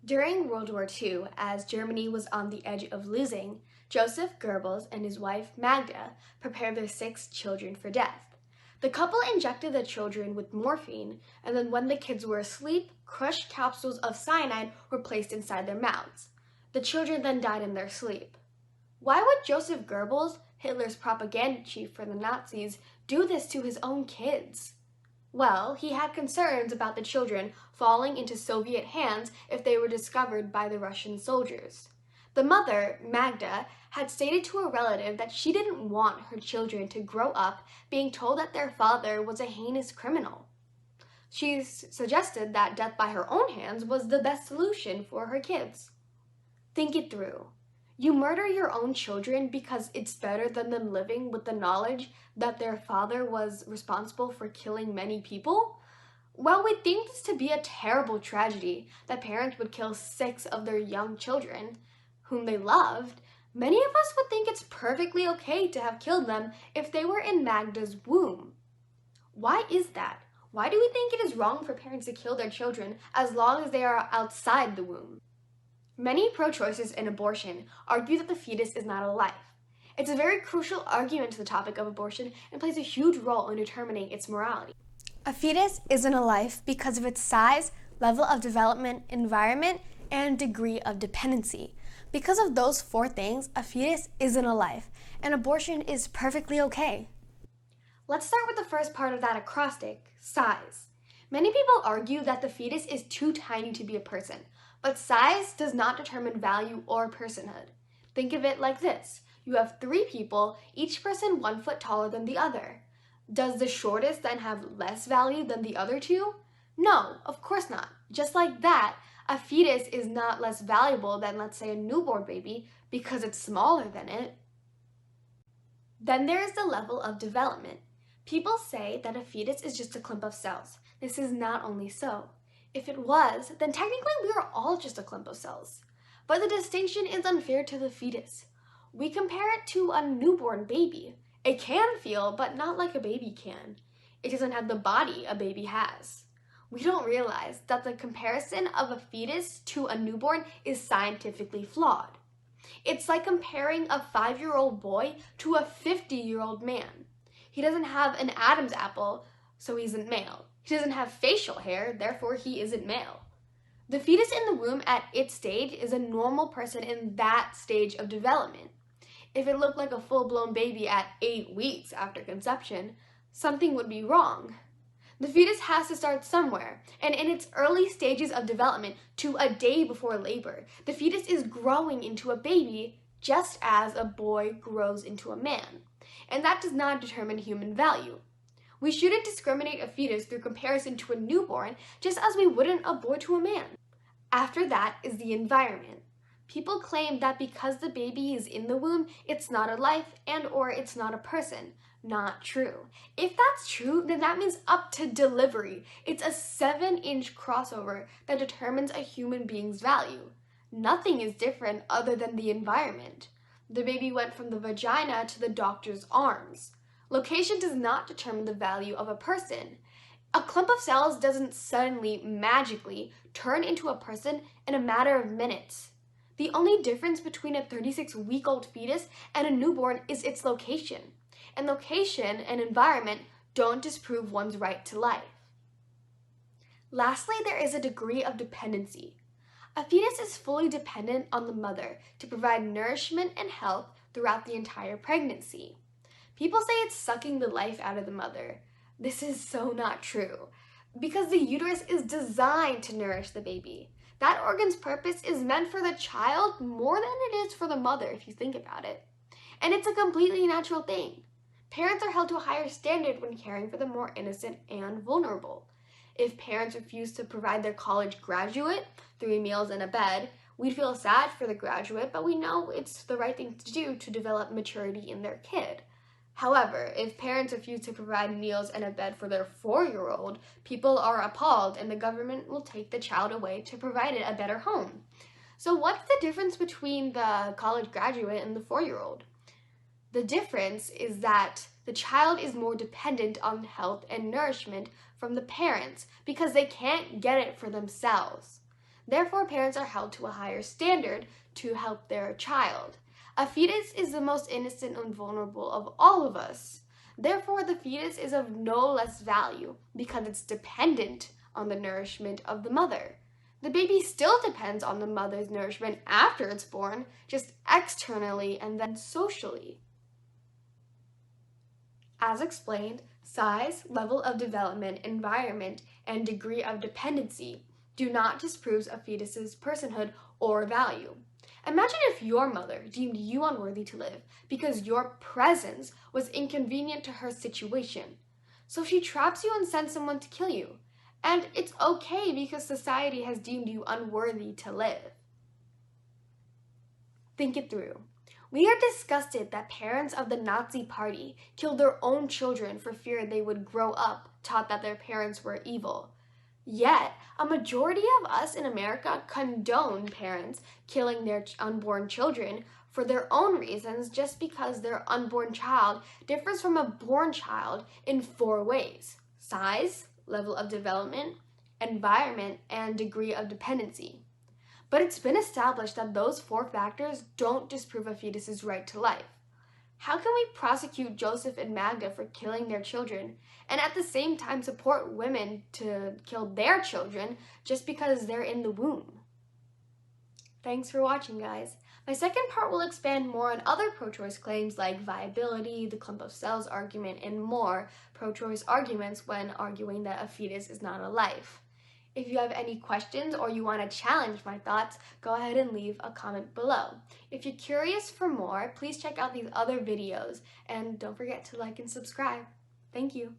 During World War II, as Germany was on the edge of losing, Joseph Goebbels and his wife Magda prepared their 6 children for death. The couple injected the children with morphine, and then when the kids were asleep, crushed capsules of cyanide were placed inside their mouths. The children then died in their sleep. Why would Joseph Goebbels, Hitler's propaganda chief for the Nazis, do this to his own kids? Well, he had concerns about the children falling into Soviet hands if they were discovered by the Russian soldiers. The mother, Magda, had stated to a relative that she didn't want her children to grow up being told that their father was a heinous criminal. She suggested that death by her own hands was the best solution for her kids. Think it through. You murder your own children because it's better than them living with the knowledge that their father was responsible for killing many people? Well, we think this to be a terrible tragedy that parents would kill 6 of their young children, whom they loved. Many of us would think it's perfectly okay to have killed them if they were in Magda's womb. Why is that? Why do we think it is wrong for parents to kill their children as long as they are outside the womb? Many pro-choicers in abortion argue that the fetus is not a life. It's a very crucial argument to the topic of abortion and plays a huge role in determining its morality. A fetus isn't a life because of its size, level of development, environment, and degree of dependency. Because of those 4 things, a fetus isn't a life, and abortion is perfectly okay. Let's start with the first part of that acrostic, size. Many people argue that the fetus is too tiny to be a person, but size does not determine value or personhood. Think of it like this. You have 3 people, each person 1 foot taller than the other. Does the shortest then have less value than the other 2? No, of course not. Just like that, a fetus is not less valuable than, let's say, a newborn baby because it's smaller than it. Then there is the level of development. People say that a fetus is just a clump of cells. This is not only so. If it was, then technically we are all just a clump of cells. But the distinction is unfair to the fetus. We compare it to a newborn baby. It can feel, but not like a baby can. It doesn't have the body a baby has. We don't realize that the comparison of a fetus to a newborn is scientifically flawed. It's like comparing a 5-year-old boy to a 50-year-old man. He doesn't have an Adam's apple, so he isn't male. He doesn't have facial hair, therefore he isn't male. The fetus in the womb at its stage is a normal person in that stage of development. If it looked like a full-blown baby at 8 weeks after conception, something would be wrong. The fetus has to start somewhere, and in its early stages of development to a day before labor, the fetus is growing into a baby just as a boy grows into a man, and that does not determine human value. We shouldn't discriminate a fetus through comparison to a newborn just as we wouldn't a boy to a man. After that is the environment. People claim that because the baby is in the womb, it's not a life and/or it's not a person. Not true. If that's true, then that means up to delivery. It's a 7-inch crossover that determines a human being's value. Nothing is different other than the environment. The baby went from the vagina to the doctor's arms. Location does not determine the value of a person. A clump of cells doesn't suddenly, magically, turn into a person in a matter of minutes. The only difference between a 36-week-old fetus and a newborn is its location. And location and environment don't disprove one's right to life. Lastly, there is a degree of dependency. A fetus is fully dependent on the mother to provide nourishment and health throughout the entire pregnancy. People say it's sucking the life out of the mother. This is so not true, because the uterus is designed to nourish the baby. That organ's purpose is meant for the child more than it is for the mother, if you think about it. And it's a completely natural thing. Parents are held to a higher standard when caring for the more innocent and vulnerable. If parents refuse to provide their college graduate 3 meals and a bed, we'd feel sad for the graduate, but we know it's the right thing to do to develop maturity in their kid. However, if parents refuse to provide meals and a bed for their 4-year-old, people are appalled and the government will take the child away to provide it a better home. So what's the difference between the college graduate and the 4-year-old? The difference is that the child is more dependent on health and nourishment from the parents because they can't get it for themselves. Therefore, parents are held to a higher standard to help their child. A fetus is the most innocent and vulnerable of all of us. Therefore, the fetus is of no less value because it's dependent on the nourishment of the mother. The baby still depends on the mother's nourishment after it's born, just externally and then socially. As explained, size, level of development, environment, and degree of dependency do not disprove a fetus's personhood or value. Imagine if your mother deemed you unworthy to live because your presence was inconvenient to her situation. So she traps you and sends someone to kill you. And it's okay because society has deemed you unworthy to live. Think it through. We are disgusted that parents of the Nazi Party killed their own children for fear they would grow up taught that their parents were evil. Yet, a majority of us in America condone parents killing their unborn children for their own reasons just because their unborn child differs from a born child in 4 ways: size, level of development, environment, and degree of dependency. But it's been established that those 4 factors don't disprove a fetus's right to life. How can we prosecute Joseph and Magda for killing their children and at the same time support women to kill their children just because they're in the womb? Thanks for watching, guys. My second part will expand more on other pro-choice claims like viability, the clump of cells argument, and more pro-choice arguments when arguing that a fetus is not a life. If you have any questions or you want to challenge my thoughts, go ahead and leave a comment below. If you're curious for more, please check out these other videos and don't forget to like and subscribe. Thank you.